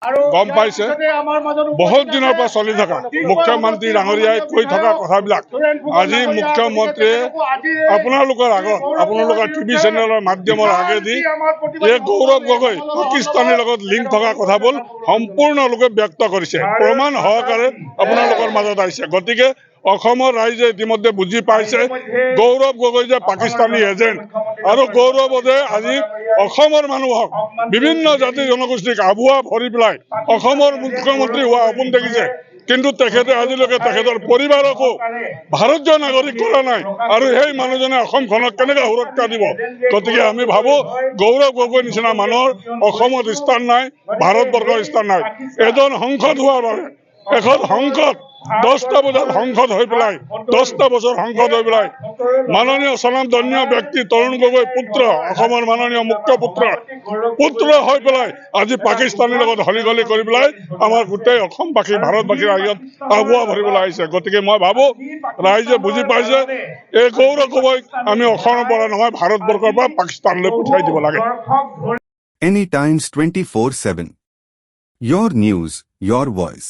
গম পাইছে বহুত দিনৰ পৰা চলি থকা মুখ্যমন্ত্ৰী ডাঙৰীয়াই কৈ থকা কথাবিলাক আজি মুখ্যমন্ত্ৰীয়ে আপোনালোকৰ আগত আপোনালোকৰ টিভি চেনেলৰ মাধ্যমৰ আগেদি এই গৌৰৱ গগৈ পাকিস্তানৰ লগত লিংক থকা কথাবোৰ সম্পূৰ্ণৰূপে ব্যক্ত কৰিছে প্ৰমাণ সহকাৰে আপোনালোকৰ মাজত আহিছে গতিকে অসমৰ ৰাইজে ইতিমধ্যে বুজি পাইছে গৌৰৱ গগৈ যে পাকিস্তানী এজেণ্ট আৰু গৌৰৱে আজি অসমৰ মানুহক বিভিন্ন জাতি জনগোষ্ঠীক আবুৱা ভৰি পেলাই অসমৰ মুখ্যমন্ত্ৰী হোৱা সপোন দেখিছে কিন্তু তেখেতে আজিলৈকে তেখেতৰ পৰিবাৰকো ভাৰতীয় নাগৰিক কৰা নাই আৰু সেই মানুহজনে অসমখনক কেনেকৈ সুৰক্ষা দিব গতিকে আমি ভাবো গৌৰৱ গগৈ নিচিনা মানুহৰ অসমত স্থান নাই ভাৰতবৰ্ষৰ স্থান নাই এজন সংসদ হোৱাৰ বাবে এখন সংসদ 10টা বজাত সংসদ হৈ পেলাই 10টা বছৰ সংসদ হৈ পেলাই মাননীয় স্বনামধন্য ব্যক্তি তৰুণ গগৈ পুত্ৰ অসমৰ মাননীয় পুত্ৰ হৈ পেলাই আজি পাকিস্তানৰ লগত হলিগলি কৰি পেলাই আমাৰ গোটেই অসমবাসী ভাৰতবাসীৰ আগত আবুৱা ভৰিবলৈ আহিছে গতিকে মই ভাবো ৰাইজে বুজি পাইছে এই গৌৰৱ গগৈক আমি অসমৰ পৰা নহয় ভাৰতবৰ্ষৰ পৰা পাকিস্তানলৈ পঠিয়াই দিব লাগে Any Times 24/7 Your news, your voice.